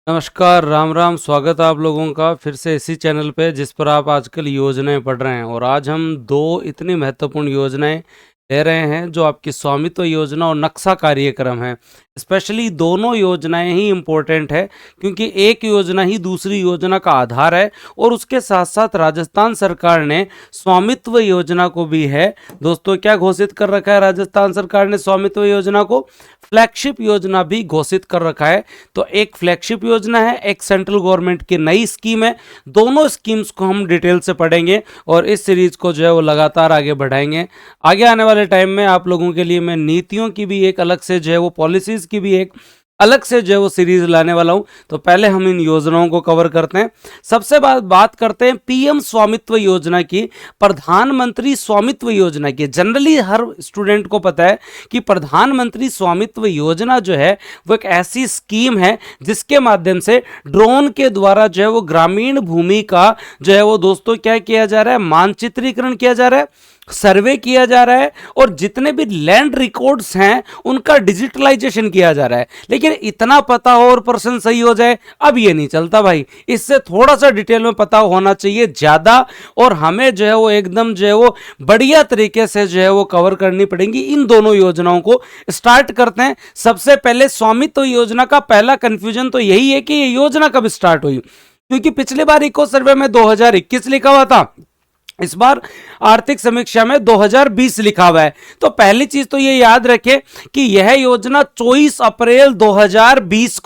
नमस्कार, राम राम। स्वागत है आप लोगों का फिर से इसी चैनल पे जिस पर आप आजकल योजनाएं पढ़ रहे हैं। और आज हम दो इतनी महत्वपूर्ण योजनाएं ले रहे हैं जो आपकी स्वामित्व योजना और नक्शा कार्यक्रम है। स्पेशली दोनों योजनाएं ही इम्पोर्टेंट है क्योंकि एक योजना ही दूसरी योजना का आधार है। और उसके साथ साथ राजस्थान सरकार ने स्वामित्व योजना को भी है दोस्तों क्या घोषित कर रखा है। राजस्थान सरकार ने स्वामित्व योजना को फ्लैगशिप योजना भी घोषित कर रखा है। तो एक फ्लैगशिप योजना है, एक सेंट्रल गवर्नमेंट की नई स्कीम है। दोनों स्कीम्स को हम डिटेल से पढ़ेंगे और इस सीरीज को जो है वो लगातार आगे बढ़ाएंगे। आगे आने वाले टाइम में आप लोगों के लिए मैं नीतियों की भी एक अलग से जो है वो पॉलिसीज की भी एक अलग से जो है वो सीरीज लाने वाला हूं। तो पहले हम इन योजनाओं को कवर करते हैं। सबसे बात करते हैं पीएम स्वामित्व योजना की, प्रधानमंत्री स्वामित्व योजना की। जनरली हर स्टूडेंट को पता है कि प्रधानमंत्री स्वामित्व योजना जो है वो एक ऐसी स्कीम है जिसके माध्यम से ड्रोन के द्वारा जो है वो ग्रामीण भूमि का जो है वो दोस्तों क्या किया जा रहा है, मानचित्रीकरण किया जा रहा है, सर्वे किया जा रहा है और जितने भी लैंड रिकॉर्ड्स हैं उनका डिजिटलाइजेशन किया जा रहा है। लेकिन इतना पता हो और पर्सन सही हो जाए, अब ये नहीं चलता भाई। इससे थोड़ा सा डिटेल में पता होना चाहिए ज्यादा, और हमें जो है वो एकदम जो है वो बढ़िया तरीके से जो है वो कवर करनी पड़ेगी। इन दोनों योजनाओं को स्टार्ट करते हैं। सबसे पहले स्वामित्व योजना का पहला कंफ्यूजन तो यही है कि ये योजना कब स्टार्ट हुई, क्योंकि पिछली बार इको सर्वे में 2021 लिखा हुआ था, इस बार आर्थिक समीक्षा में 2020 लिखा हुआ है। तो पहली चीज तो ये याद रखें कि यह योजना 24 अप्रैल 2020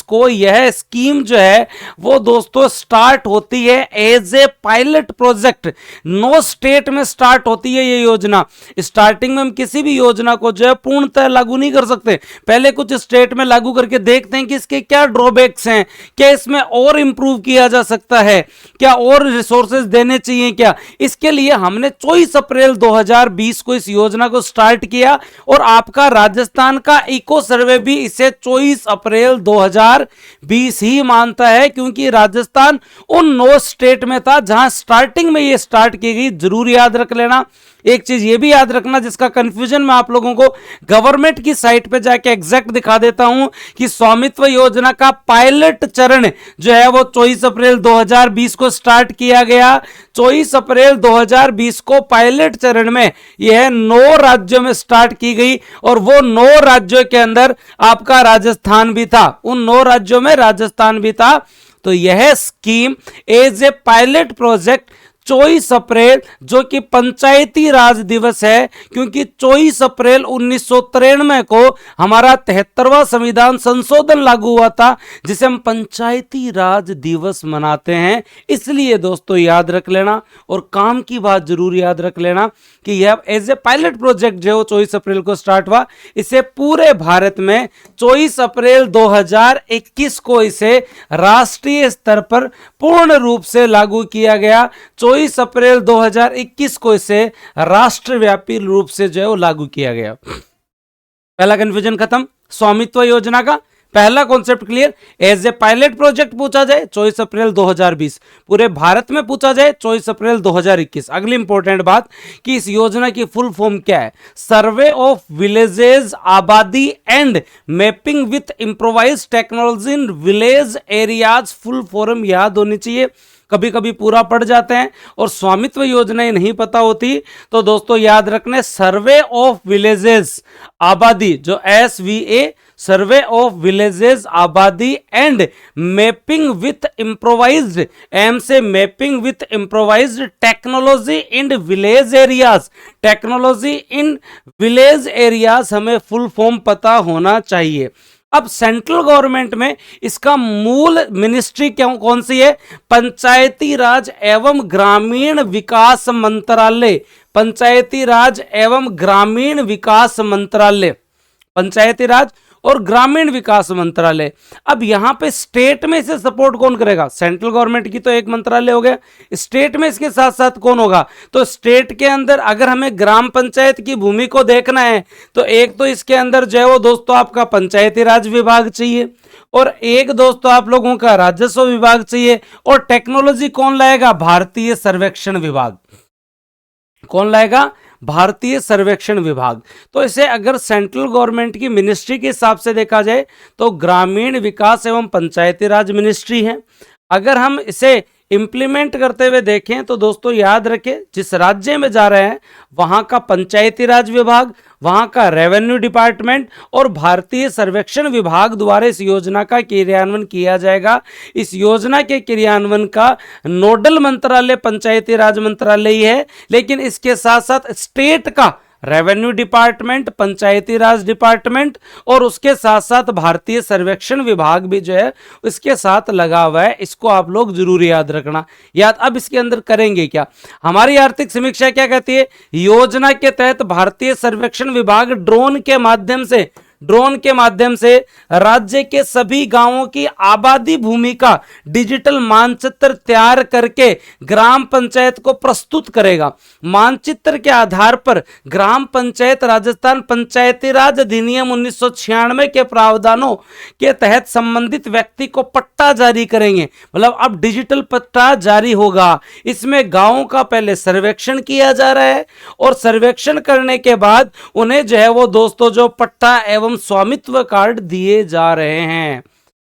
को यह स्कीम जो है वो दोस्तों स्टार्ट होती है as a pilot project. 9 state में स्टार्ट होती है ये योजना। स्टार्टिंग में हम किसी भी योजना को जो है पूर्णतः लागू नहीं कर सकते, पहले कुछ स्टेट में लागू करके देखते हैं कि इसके क्या ड्रॉबैक्स हैं, क्या इसमें और इंप्रूव किया जा सकता है, क्या और रिसोर्सेज देने चाहिए क्या। इसके लिए हमने 24 अप्रैल 2020 को इस योजना को स्टार्ट किया और आपका राजस्थान का इको सर्वे भी इसे 24 अप्रैल 2020 ही मानता है, क्योंकि राजस्थान उन 9 स्टेट में था जहां स्टार्टिंग में ये स्टार्ट की गई। जरूर याद रख लेना। एक चीज ये भी याद रखना जिसका कंफ्यूजन मैं आप लोगों को गवर्नमेंट की साइट पे जाके एग्जैक्ट दिखा देता हूं कि स्वामित्व योजना का पायलट चरण जो है वो 24 अप्रैल 2020 को स्टार्ट किया गया। 24 अप्रैल 2020 को पायलट चरण में यह 9 राज्यों में स्टार्ट की गई और वो 9 राज्यों के अंदर आपका राजस्थान भी था, उन 9 राज्यों में राजस्थान भी था। तो यह scheme as a pilot project 24 April जो कि पंचायती राज दिवस है, क्योंकि 24 अप्रैल 1993 को हमारा 73वां संविधान संशोधन लागू हुआ था जिसे हम पंचायती राज दिवस मनाते हैं। इसलिए दोस्तों याद रख लेना और काम की बात जरूर याद रख लेना कि यह एज ए पायलट प्रोजेक्ट जो 24 अप्रैल को स्टार्ट हुआ। इसे पूरे भारत में 24 अप्रैल 2021 को इसे राष्ट्रीय स्तर पर पूर्ण रूप से लागू किया गया। 24 अप्रैल 2021 को इसे राष्ट्रव्यापी रूप से जो है वो लागू किया गया। पहला कंफ्यूजन खत्म। स्वामित्व योजना का पहला concept clear. As a pilot project पूछा जाए 24 अप्रैल 2020, पूरे भारत में पूछा जाए 24 अप्रैल 2021। अगली इंपॉर्टेंट बात कि इस योजना की फुल फॉर्म क्या है। सर्वे ऑफ विलेजेस आबादी and mapping with improvised technology in village areas. Full form याद होनी चाहिए, कभी कभी पूरा पड़ जाते हैं और स्वामित्व योजनाएं नहीं पता होती। तो दोस्तों याद रखने सर्वे ऑफ विलेजेस आबादी जो SVA, सर्वे ऑफ विलेजेस आबादी and mapping with improvised, M से mapping with improvised technology in village areas. Technology in village areas हमें फुल फॉर्म पता होना चाहिए। अब सेंट्रल गवर्नमेंट में इसका मूल मिनिस्ट्री कौन सी है? पंचायती राज एवं ग्रामीण विकास मंत्रालय। पंचायती राज एवं ग्रामीण विकास मंत्रालय, पंचायती राज और ग्रामीण विकास मंत्रालय। अब यहां पे स्टेट में इसे सपोर्ट कौन करेगा? सेंट्रल गवर्नमेंट की तो एक मंत्रालय हो गया, स्टेट में इसके साथ साथ कौन होगा? तो स्टेट के अंदर अगर हमें ग्राम पंचायत की भूमि को देखना है तो एक तो इसके अंदर जो है वो दोस्तों आपका पंचायती राज विभाग चाहिए और एक दोस्तों आप लोगों का राजस्व विभाग चाहिए। और टेक्नोलॉजी कौन लाएगा? भारतीय सर्वेक्षण विभाग। कौन लाएगा? भारतीय सर्वेक्षण विभाग। तो इसे अगर सेंट्रल गवर्नमेंट की मिनिस्ट्री के हिसाब से देखा जाए तो ग्रामीण विकास एवं पंचायती राज मिनिस्ट्री है। अगर हम इसे इंप्लीमेंट करते हुए देखें तो दोस्तों याद रखें, जिस राज्य में जा रहे हैं वहां का पंचायती राज विभाग, वहां का रेवेन्यू डिपार्टमेंट और भारतीय सर्वेक्षण विभाग द्वारा इस योजना का क्रियान्वयन किया जाएगा। इस योजना के क्रियान्वयन का नोडल मंत्रालय पंचायती राज मंत्रालय ही है, लेकिन इसके साथ साथ स्टेट का रेवेन्यू डिपार्टमेंट, पंचायती राज डिपार्टमेंट और उसके साथ साथ भारतीय सर्वेक्षण विभाग भी जो है इसके साथ लगा हुआ है। इसको आप लोग जरूर याद रखना। याद अब इसके अंदर करेंगे क्या, हमारी आर्थिक समीक्षा क्या कहती है, योजना के तहत भारतीय सर्वेक्षण विभाग ड्रोन के माध्यम से राज्य के सभी गांवों की आबादी भूमि का डिजिटल मानचित्र तैयार करके ग्राम पंचायत को प्रस्तुत करेगा। मानचित्र के आधार पर ग्राम पंचायत राजस्थान पंचायती राज अधिनियम 1996 के प्रावधानों के तहत संबंधित व्यक्ति को पट्टा जारी करेंगे। मतलब अब डिजिटल पट्टा जारी होगा। इसमें गांवों का पहले सर्वेक्षण किया जा रहा है और सर्वेक्षण करने के बाद उन्हें जो है वो दोस्तों जो पट्टा एवं स्वामित्व कार्ड दिए जा रहे हैं।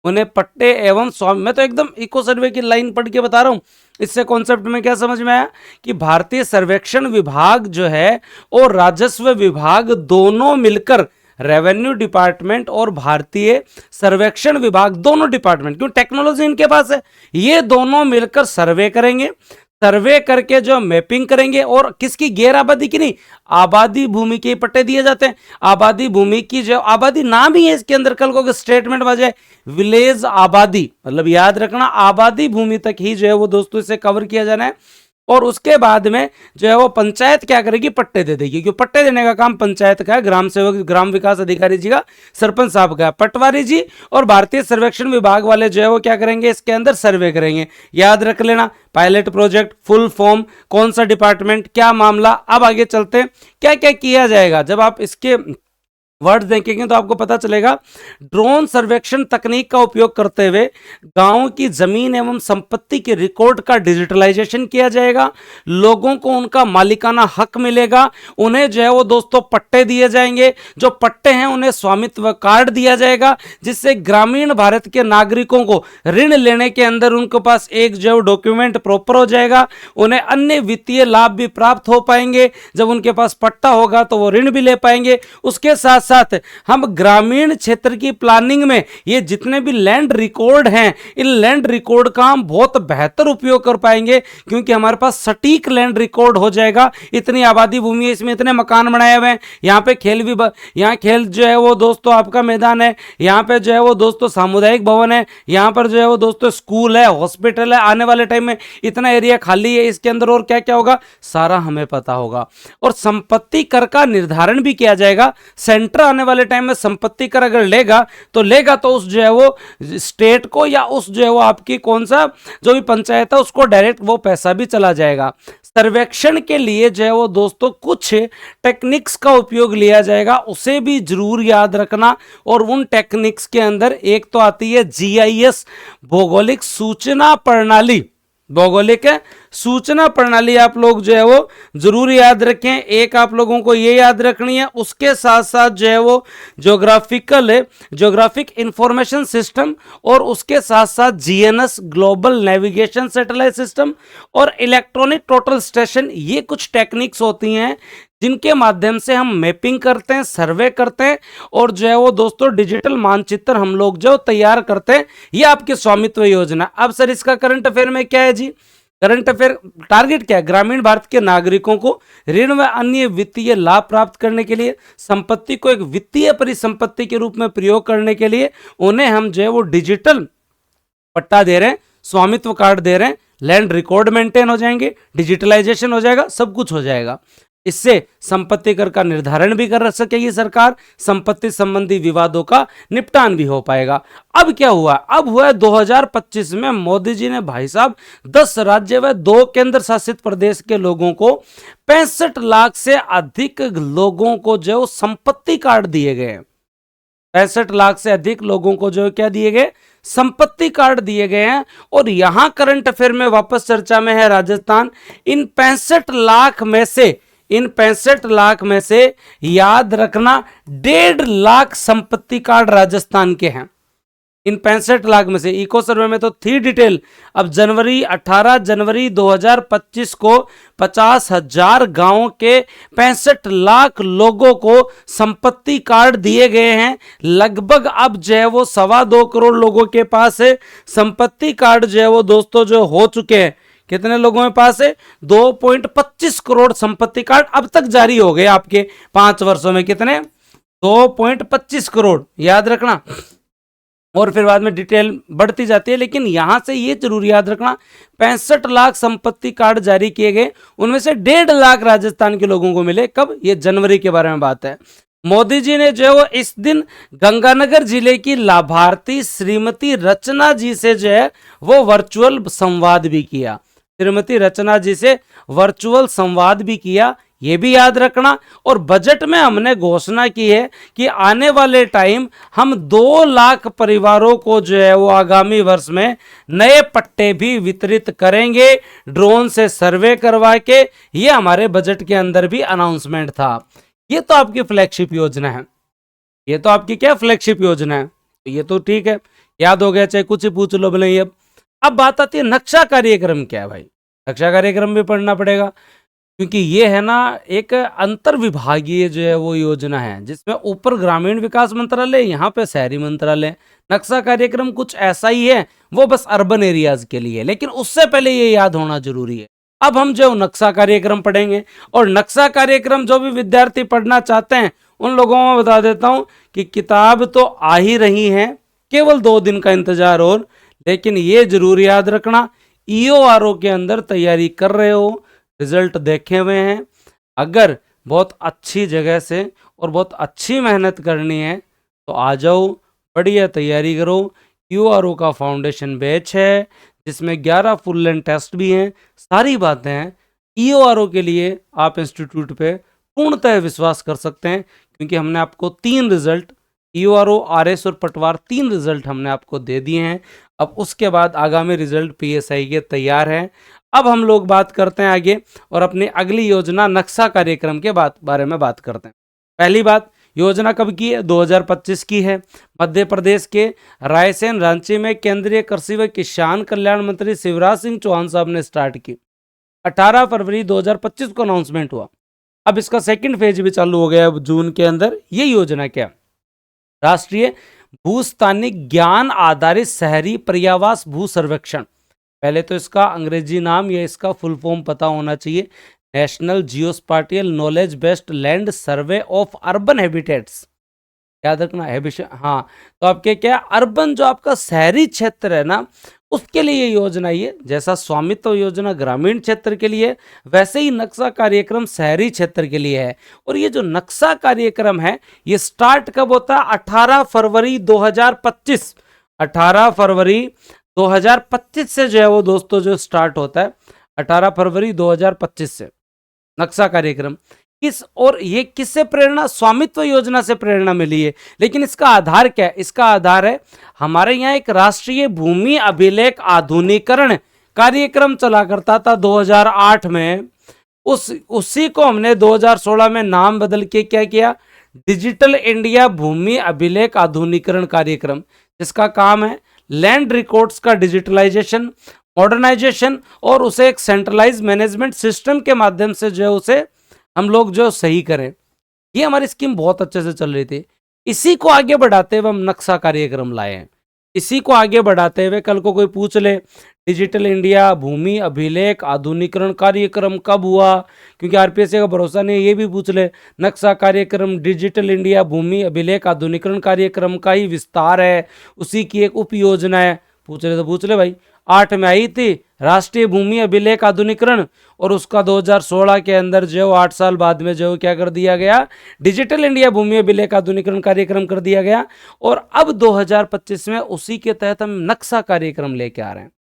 उन्हें पट्टे एवं स्वामित्व, मैं तो एकदम इको सर्वे की लाइन पढ़ के बता रहा हूं। इससे कॉन्सेप्ट में क्या समझ में आया कि भारतीय सर्वेक्षण विभाग जो है और राजस्व विभाग दोनों मिलकर, रेवेन्यू डिपार्टमेंट और भारतीय सर्वेक्षण विभाग दोनों डिपार्टमेंट, क्यों टेक्नोलॉजी इनके पास है, ये दोनों मिलकर सर्वे करेंगे। सर्वे करके जो मैपिंग करेंगे और किसकी, गैर आबादी की नहीं, आबादी भूमि के पट्टे दिए जाते हैं। आबादी भूमि की जो आबादी नाम ही है इसके अंदर, कल को स्टेटमेंट बजाए विलेज आबादी, मतलब याद रखना आबादी भूमि तक ही जो है वो दोस्तों इसे कवर किया जाना है। और उसके बाद में जो है वो पंचायत क्या करेगी, पट्टे दे देगी, क्योंकि पट्टे देने का काम पंचायत का है, ग्राम सेवक ग्राम विकास अधिकारी जी का, सरपंच साहब का, पटवारी जी और भारतीय सर्वेक्षण विभाग वाले जो है वो क्या करेंगे, इसके अंदर सर्वे करेंगे। याद रख लेना, पायलट प्रोजेक्ट, फुल फॉर्म, कौन सा डिपार्टमेंट, क्या मामला। अब आगे चलते हैं, क्या क्या किया जाएगा। जब आप इसके वर्ड देखेंगे तो आपको पता चलेगा, ड्रोन सर्वेक्षण तकनीक का उपयोग करते हुए गांवों की जमीन एवं संपत्ति के रिकॉर्ड का डिजिटलाइजेशन किया जाएगा। लोगों को उनका मालिकाना हक मिलेगा। उन्हें जो है वो दोस्तों पट्टे दिए जाएंगे। जो पट्टे हैं उन्हें स्वामित्व कार्ड दिया जाएगा, जिससे ग्रामीण भारत के नागरिकों को ऋण लेने के अंदर उनके पास एक जो डॉक्यूमेंट प्रॉपर हो जाएगा। उन्हें अन्य वित्तीय लाभ भी प्राप्त हो पाएंगे। जब उनके पास पट्टा होगा तो वो ऋण भी ले पाएंगे। उसके साथ साथ हम ग्रामीण क्षेत्र की प्लानिंग में ये जितने भी लैंड रिकॉर्ड हैं, इन लैंड रिकॉर्ड का हम बहुत बेहतर उपयोग कर पाएंगे, क्योंकि हमारे पास सटीक लैंड रिकॉर्ड हो जाएगा। इतनी आबादी भूमि है, इसमें इतने मकान बनाए हुए हैं, यहाँ पे खेल भी, यहाँ खेल जो है वो दोस्तों आपका मैदान है, यहाँ पे जो है वो दोस्तों सामुदायिक भवन है, यहाँ पर जो है वो दोस्तों स्कूल है, हॉस्पिटल है। आने वाले टाइम में इतना एरिया खाली है, इसके अंदर और क्या क्या होगा सारा हमें पता होगा। और संपत्ति कर का निर्धारण भी किया जाएगा। सेंटर आने वाले टाइम में संपत्ति कर अगर लेगा तो उस जो है वो स्टेट को या उस जो है वो आपकी कौन सा जो भी पंचायत है उसको डायरेक्ट वो पैसा भी चला जाएगा। सर्वेक्षण के लिए जो है वो दोस्तों कुछ टेक्निक्स का उपयोग लिया जाएगा, उसे भी जरूर याद रखना। और उन टेक्निक्स के अंदर एक तो आती है GIS, भौगोलिक सूचना प्रणाली। भौगोलिक सूचना प्रणाली आप लोग जो है वो जरूर याद रखें। एक आप लोगों को ये याद रखनी है। उसके साथ साथ जो है वो ज्योग्राफिक इंफॉर्मेशन सिस्टम और उसके साथ साथ GNS, global navigation satellite system और इलेक्ट्रॉनिक टोटल स्टेशन, ये कुछ टेक्निक्स होती हैं जिनके माध्यम से हम मैपिंग करते हैं, सर्वे करते हैं और जो है वो दोस्तों डिजिटल मानचित्र हम लोग जो तैयार करते हैं। ये आपकी स्वामित्व योजना। अब सर इसका करंट अफेयर में क्या है जी, करंट अफेयर टारगेट क्या है, ग्रामीण भारत के नागरिकों को ऋण व अन्य वित्तीय लाभ प्राप्त करने के लिए, संपत्ति को एक वित्तीय परिसंपत्ति के रूप में प्रयोग करने के लिए उन्हें हम जो है वो डिजिटल पट्टा दे रहे हैं, स्वामित्व कार्ड दे रहे हैं, लैंड रिकॉर्ड मेंटेन हो जाएंगे, डिजिटलाइजेशन हो जाएगा, सब कुछ हो जाएगा। इससे संपत्ति कर का निर्धारण भी कर सकेगी सरकार, संपत्ति संबंधी विवादों का निपटान भी हो पाएगा। अब क्या हुआ, अब हुआ है 2025 में मोदी जी ने भाई साहब 10 राज्य व 2 केंद्र शासित प्रदेश के लोगों को 65 लाख से अधिक लोगों को जो संपत्ति कार्ड दिए गए। 65 लाख से अधिक लोगों को जो क्या दिए गए, संपत्ति कार्ड दिए गए हैं। और यहां करंट अफेयर में वापस चर्चा में है राजस्थान। इन 65 लाख में से इन 65 लाख में से याद रखना 1.5 लाख संपत्ति कार्ड राजस्थान के हैं। इन 65 लाख में से इको सर्वे में तो थी डिटेल। अब 18 जनवरी 2025 को 50,000 गांवों के 65 लाख लोगों को संपत्ति कार्ड दिए गए हैं। लगभग अब जो है वो 2.25 करोड़ लोगों के पास है संपत्ति कार्ड जो है वो दोस्तों जो हो चुके हैं। कितने लोगों के पास है? 2.25 करोड़ संपत्ति कार्ड अब तक जारी हो गए आपके 5 वर्षों में। कितने? 2.25 करोड़, याद रखना। और फिर बाद में डिटेल बढ़ती जाती है, लेकिन यहां से ये जरूर याद रखना 65 लाख संपत्ति कार्ड जारी किए गए, उनमें से 1.5 लाख राजस्थान के लोगों को मिले। कब? ये जनवरी के बारे में बात है। मोदी जी ने जो है वो इस दिन गंगानगर जिले की लाभार्थी श्रीमती रचना जी से जो है वो वर्चुअल संवाद भी किया। श्रीमती रचना जी से वर्चुअल संवाद भी किया, ये भी याद रखना। और बजट में हमने घोषणा की है कि आने वाले टाइम हम 2 लाख परिवारों को जो है वो आगामी वर्ष में नए पट्टे भी वितरित करेंगे ड्रोन से सर्वे करवा के। ये हमारे बजट के अंदर भी अनाउंसमेंट था। ये तो आपकी फ्लैगशिप योजना है। ये तो आपकी क्या फ्लैगशिप योजना है? ये तो ठीक है, याद हो गया, चाहे कुछ ही पूछ लो बोले। अब बात आती है नक्शा कार्यक्रम क्या है भाई? नक्शा कार्यक्रम भी पढ़ना पड़ेगा, क्योंकि ये है ना एक अंतर विभागीय जो है वो योजना है, जिसमें ऊपर ग्रामीण विकास मंत्रालय, यहाँ पे शहरी मंत्रालय। नक्शा कार्यक्रम कुछ ऐसा ही है, वो बस अर्बन एरियाज के लिए, लेकिन उससे पहले ये याद होना जरूरी है। अब हम जो नक्शा कार्यक्रम पढ़ेंगे, और नक्शा कार्यक्रम जो भी विद्यार्थी पढ़ना चाहते हैं उन लोगों में बता देता हूं कि किताब तो आ ही रही है, केवल 2 दिन का इंतजार और। लेकिन ये जरूर याद रखना, EORO के अंदर तैयारी कर रहे हो, रिजल्ट देखे हुए हैं, अगर बहुत अच्छी जगह से और बहुत अच्छी मेहनत करनी है तो आ जाओ, बढ़िया तैयारी करो। EORO का फाउंडेशन बैच है जिसमें 11 फुल लेंथ टेस्ट भी हैं, सारी बातें हैं। EORO के लिए आप इंस्टीट्यूट पे पूर्णतः विश्वास कर सकते हैं, क्योंकि हमने आपको 3 रिजल्ट, EORO, RS और पटवार, 3 रिजल्ट हमने आपको दे दिए हैं। अब उसके बाद आगामी रिजल्ट PSI के तैयार हैं। अब हम लोग बात करते हैं आगे, और अपनी अगली योजना नक्शा कार्यक्रम के बारे में बात करते हैं। पहली बात, योजना कब की है? 2025 की है। मध्य प्रदेश के रायसेन रांची में केंद्रीय कृषि व किसान कल्याण मंत्री शिवराज सिंह चौहान साहब ने स्टार्ट की। 18 फरवरी 2025 को अनाउंसमेंट हुआ। अब इसका सेकंड फेज भी चालू हो गया जून के अंदर। ये योजना क्या? राष्ट्रीय भूस्थानिक ज्ञान आधारित शहरी पर्यावास भू सर्वेक्षण। पहले तो इसका अंग्रेजी नाम या इसका फुल फॉर्म पता होना चाहिए, national geospatial knowledge based land survey of urban habitats. याद रखना, हाँ, तो आपके क्या अर्बन जो आपका शहरी क्षेत्र है ना, उसके लिए ये योजना, ये जैसा स्वामित्व योजना ग्रामीण क्षेत्र के लिए, वैसे ही नक्शा कार्यक्रम शहरी क्षेत्र के लिए है। और ये जो नक्शा कार्यक्रम है ये स्टार्ट कब होता है? 18 फरवरी 2025। 18 फरवरी 2025 से जो है वो दोस्तों जो स्टार्ट होता है 18 फरवरी 2025 से नक्शा कार्यक्रम। और ये किससे प्रेरणा? स्वामित्व योजना से प्रेरणा मिली है। लेकिन इसका आधार क्या है? इसका आधार है हमारे यहाँ एक राष्ट्रीय भूमि अभिलेख आधुनिकीकरण कार्यक्रम चला करता था 2008 में। उसी को हमने 2016 में नाम बदल के क्या किया? डिजिटल इंडिया भूमि अभिलेख आधुनिकीकरण कार्यक्रम, जिसका काम है लैंड रिकॉर्ड्स का डिजिटलाइजेशन, मॉडर्नाइजेशन, और उसे एक सेंट्रलाइज मैनेजमेंट सिस्टम के माध्यम से जो है उसे हम लोग जो सही करें। ये हमारी स्कीम बहुत अच्छे से चल रही थी। इसी को आगे बढ़ाते हुए हम नक्शा कार्यक्रम लाए हैं। इसी को आगे बढ़ाते हुए कल को कोई पूछ ले डिजिटल इंडिया भूमि अभिलेख आधुनिकीकरण कार्यक्रम कब हुआ, क्योंकि RPSC का भरोसा नहीं है, ये भी पूछ ले नक्शा कार्यक्रम डिजिटल इंडिया भूमि अभिलेख आधुनिकीकरण कार्यक्रम का ही विस्तार है, उसी की एक उप योजना है। पूछ ले तो पूछ ले भाई। 8 में आई थी राष्ट्रीय भूमि अभिलेख आधुनिकीकरण, और उसका 2016 के अंदर जो 8 साल बाद में जो क्या कर दिया गया? डिजिटल इंडिया भूमि अभिलेख आधुनिकीकरण कार्यक्रम कर दिया गया। और अब 2025 में उसी के तहत हम नक्शा कार्यक्रम लेके आ रहे हैं।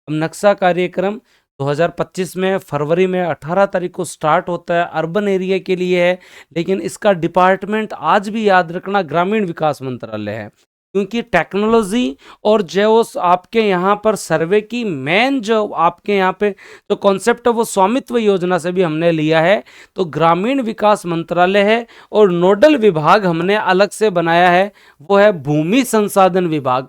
अब नक्शा कार्यक्रम 2025 में फरवरी में 18 तारीख को स्टार्ट होता है, अर्बन एरिया के लिए है, लेकिन इसका डिपार्टमेंट आज भी याद रखना ग्रामीण विकास मंत्रालय है, क्योंकि टेक्नोलॉजी और जो आपके यहाँ पर सर्वे की मेन जो आपके यहाँ पे जो कॉन्सेप्ट है वो स्वामित्व योजना से भी हमने लिया है। तो ग्रामीण विकास मंत्रालय है और नोडल विभाग हमने अलग से बनाया है, वो है भूमि संसाधन विभाग।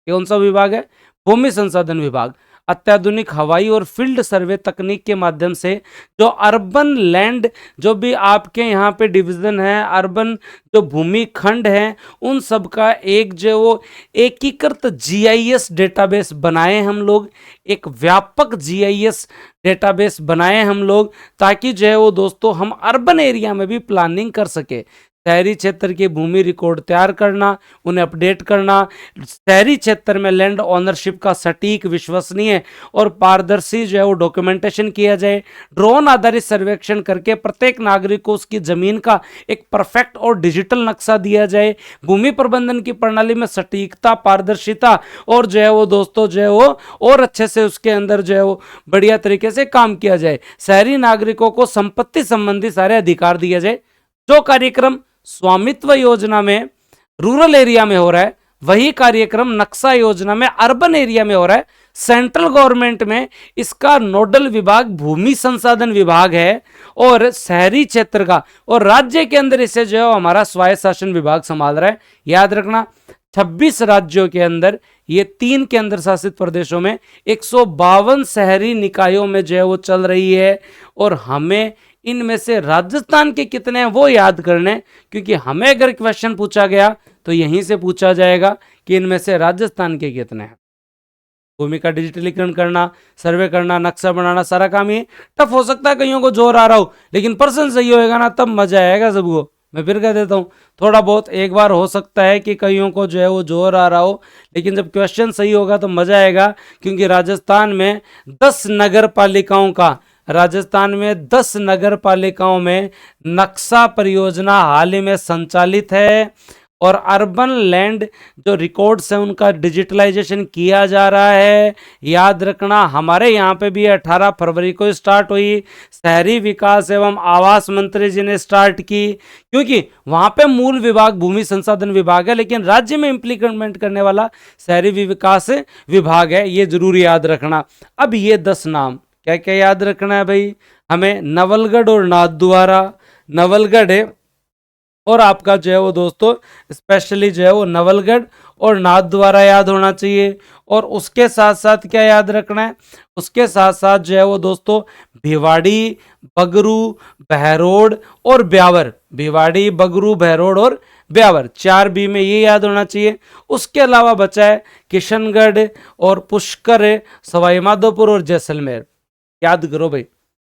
कौन सा विभाग है? भूमि संसाधन विभाग। अत्याधुनिक हवाई और फील्ड सर्वे तकनीक के माध्यम से जो अर्बन लैंड, जो भी आपके यहाँ पे डिवीजन है, अर्बन जो भूमि खंड है, उन सब का एक जो वो एकीकृत जीआईएस डेटाबेस बनाए हम लोग, एक व्यापक जीआईएस डेटाबेस बनाए हम लोग, ताकि जो है वो दोस्तों हम अर्बन एरिया में भी प्लानिंग कर सके। शहरी क्षेत्र की भूमि रिकॉर्ड तैयार करना, उन्हें अपडेट करना, शहरी क्षेत्र में लैंड ओनरशिप का सटीक, विश्वसनीय और पारदर्शी जो है वो डॉक्यूमेंटेशन किया जाए। ड्रोन आधारित सर्वेक्षण करके प्रत्येक नागरिक को उसकी जमीन का एक परफेक्ट और डिजिटल नक्शा दिया जाए। भूमि प्रबंधन की प्रणाली में सटीकता, पारदर्शिता और जो है वो दोस्तों जो है वो और अच्छे से उसके अंदर जो है वो बढ़िया तरीके से काम किया जाए। शहरी नागरिकों को संपत्ति संबंधी सारे अधिकार दिए जाए। जो कार्यक्रम स्वामित्व योजना में रूरल एरिया में हो रहा है, वही कार्यक्रम नक्शा योजना में अर्बन एरिया में हो रहा है। सेंट्रल गवर्नमेंट में इसका नोडल विभाग भूमि संसाधन विभाग है और शहरी क्षेत्र का, और राज्य के अंदर इसे जो है हमारा स्वायत्त शासन विभाग संभाल रहा है। याद रखना 26 राज्यों के अंदर, ये 3 केंद्र शासित प्रदेशों में 152 शहरी निकायों में जो है वो चल रही है। और हमें इनमें से राजस्थान के कितने हैं वो याद करने, क्योंकि हमें अगर क्वेश्चन पूछा गया तो यहीं से पूछा जाएगा कि इनमें से राजस्थान के कितने हैं। भूमि का डिजिटलीकरण करना, सर्वे करना, नक्शा बनाना, सारा काम ये टफ हो सकता है, कईयों को जोर आ रहा हो, लेकिन पर्सन सही होएगा ना तब मजा आएगा सबको। मैं फिर कह देता हूँ, थोड़ा बहुत एक बार हो सकता है कि कईयों को जो है वो जोर आ रहा हो, लेकिन जब क्वेश्चन सही होगा तो मजा आएगा। क्योंकि राजस्थान में 10 नगर पालिकाओं का, राजस्थान में 10 नगर पालिकाओं में नक्शा परियोजना हाल ही में संचालित है और अर्बन लैंड जो रिकॉर्ड्स हैं उनका डिजिटलाइजेशन किया जा रहा है। याद रखना हमारे यहाँ पे भी 18 फरवरी को स्टार्ट हुई, शहरी विकास एवं आवास मंत्री जी ने स्टार्ट की, क्योंकि वहाँ पे मूल विभाग भूमि संसाधन विभाग है, लेकिन राज्य में इम्प्लीमेंट करने वाला शहरी विकास विभाग है, ये जरूर याद रखना। अब ये 10 नाम क्या क्या याद रखना है भाई हमें? नवलगढ़ और नाथद्वारा, नवलगढ़ है और आपका जो है वो दोस्तों स्पेशली जो है वो नवलगढ़ और नाथद्वारा याद होना चाहिए। और उसके साथ साथ क्या याद रखना है? उसके साथ साथ जो है वो दोस्तों भिवाड़ी, बगरू, बहरोड और ब्यावर, भिवाड़ी, बगरू, बहरोड और ब्यावर, 4 बी में ये याद होना चाहिए। उसके अलावा बचा है किशनगढ़ और पुष्कर, सवाई माधोपुर और जैसलमेर। याद करो भाई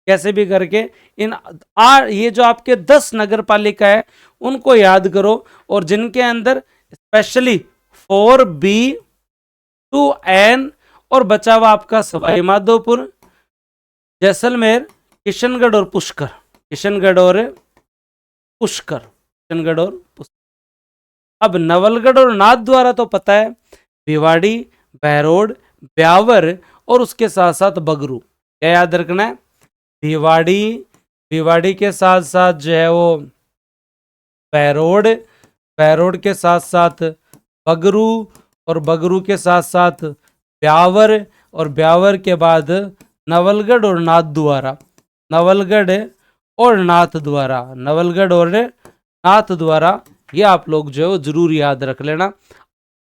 कैसे भी करके ये जो आपके 10 नगर पालिका है उनको याद करो, और जिनके अंदर स्पेशली 4B to N और बचा हुआ आपका सवाई माधोपुर, जैसलमेर, किशनगढ़ और पुष्कर, किशनगढ़ और पुष्कर, किशनगढ़ और पुष्कर। अब नवलगढ़ और नाथद्वारा तो पता है, भिवाड़ी, बहरोड, ब्यावर और उसके साथ साथ बगरू। क्या याद रखना है? भिवाड़ी, भिवाड़ी के साथ साथ जो है वो बहरोड, बहरोड के साथ साथ बगरू और बगरू के साथ साथ ब्यावर और ब्यावर के बाद नवलगढ़ और नाथद्वारा, नवलगढ़ और नाथद्वारा, नवलगढ़ और नाथद्वारा। ये आप लोग जो है वो जरूर याद रख लेना।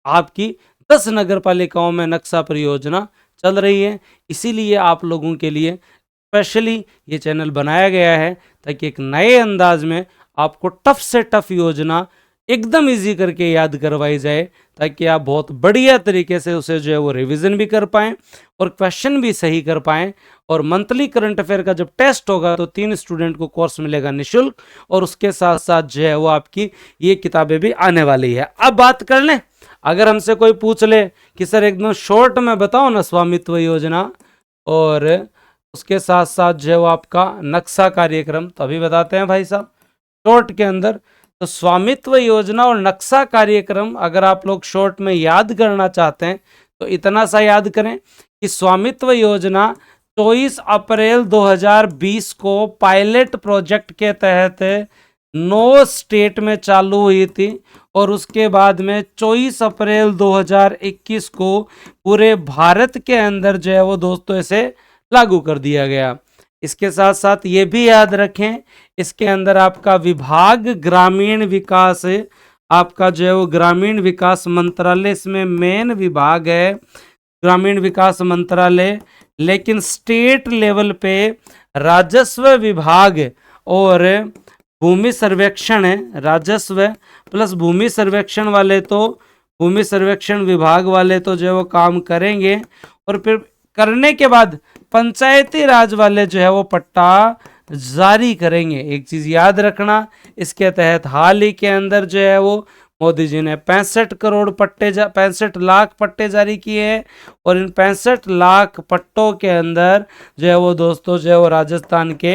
आपकी 10 नगर पालिकाओं में नक्शा परियोजना चल रही है, इसीलिए आप लोगों के लिए स्पेशली ये चैनल बनाया गया है, ताकि एक नए अंदाज में आपको टफ से टफ योजना एकदम इजी करके याद करवाई जाए, ताकि आप बहुत बढ़िया तरीके से उसे जो है वो रिवीजन भी कर पाएँ और क्वेश्चन भी सही कर पाएँ। और मंथली करंट अफेयर का जब टेस्ट होगा तो 3 स्टूडेंट को कोर्स मिलेगा निःशुल्क, और उसके साथ साथ जो है वो आपकी ये किताबें भी आने वाली है। अब बात कर लें, अगर हमसे कोई पूछ ले कि सर एकदम शॉर्ट में बताओ ना स्वामित्व योजना और उसके साथ साथ जो है वो आपका नक्शा कार्यक्रम, तो अभी बताते हैं भाई साहब शॉर्ट के अंदर। तो स्वामित्व योजना और नक्शा कार्यक्रम अगर आप लोग शॉर्ट में याद करना चाहते हैं तो इतना सा याद करें कि स्वामित्व योजना 24 अप्रैल 2020 को पायलट प्रोजेक्ट के तहत 9 स्टेट में चालू हुई थी और उसके बाद में 24 अप्रैल 2021 को पूरे भारत के अंदर जो है वो दोस्तों इसे लागू कर दिया गया। इसके साथ साथ ये भी याद रखें, इसके अंदर आपका विभाग ग्रामीण विकास, आपका जो है वो ग्रामीण विकास मंत्रालय इसमें मेन विभाग है, ग्रामीण विकास मंत्रालय। लेकिन स्टेट लेवल पे राजस्व विभाग और भूमि सर्वेक्षण है, राजस्व प्लस भूमि सर्वेक्षण वाले तो, भूमि सर्वेक्षण विभाग वाले तो जो है वो काम करेंगे और फिर करने के बाद पंचायती राज वाले जो है वो पट्टा जारी करेंगे। एक चीज याद रखना, इसके तहत हाल ही के अंदर जो है वो मोदी जी ने 65 लाख पट्टे जारी किए हैं और इन 65 लाख पट्टों के अंदर जो है वो दोस्तों जो है वो राजस्थान के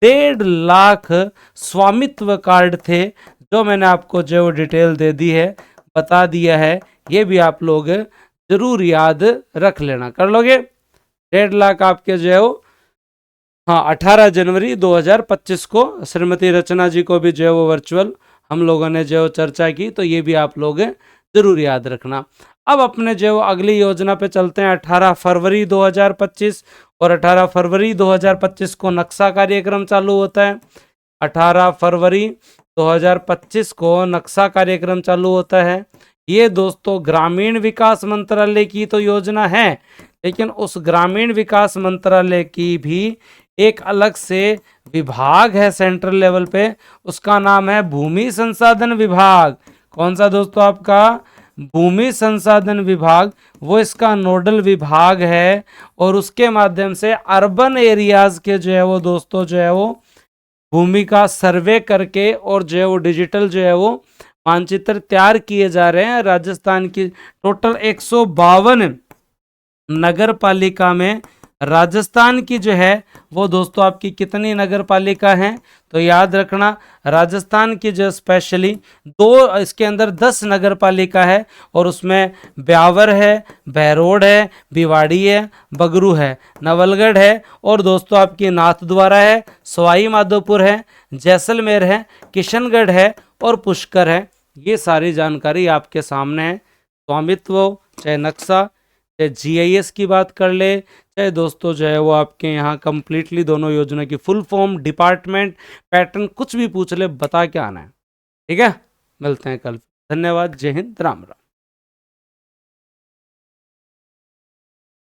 1.5 लाख स्वामित्व कार्ड थे, जो मैंने आपको जो है वो डिटेल दे दी है, बता दिया है। ये भी आप लोग जरूर याद रख लेना, कर लोगे। 1.5 लाख आपके जो है वो, हाँ 18 जनवरी 2025 को श्रीमती रचना जी को भी जो है वो वर्चुअल हम लोगों ने जो चर्चा की, तो ये भी आप लोग जरूर याद रखना। अब अपने जो अगली योजना पे चलते हैं। 18 फरवरी 2025 और 18 फरवरी 2025 को नक्शा कार्यक्रम चालू होता है। 18 फरवरी 2025 को नक्शा कार्यक्रम चालू होता है। ये दोस्तों ग्रामीण विकास मंत्रालय की तो योजना है, लेकिन उस ग्रामीण विकास मंत्रालय की भी एक अलग से विभाग है सेंट्रल लेवल पे, उसका नाम है भूमि संसाधन विभाग। कौन सा दोस्तों? आपका भूमि संसाधन विभाग, वो इसका नोडल विभाग है और उसके माध्यम से अर्बन एरियाज के जो है वो दोस्तों जो है वो भूमि का सर्वे करके और जो है वो डिजिटल जो है वो मानचित्र तैयार किए जा रहे हैं। राजस्थान की टोटल 152 नगर पालिका में राजस्थान की जो है वो दोस्तों आपकी कितनी नगर पालिका हैं? तो याद रखना, राजस्थान की जो स्पेशली दो, इसके अंदर 10 नगर पालिका है और उसमें ब्यावर है, बहरोड है, भिवाड़ी है, बगरू है, नवलगढ़ है और दोस्तों आपकी नाथद्वारा है, सवाई माधोपुर है, जैसलमेर है, किशनगढ़ है और पुष्कर है। ये सारी जानकारी आपके सामने है। स्वामित्व चाहे नक्शा चाहे जीआईएस की बात कर ले, चाहे दोस्तों जो है वो आपके यहाँ कंप्लीटली दोनों योजना की फुल फॉर्म, डिपार्टमेंट, पैटर्न कुछ भी पूछ ले, बता के आना है। ठीक है, मिलते हैं कल। धन्यवाद। जय हिंद, राम राम।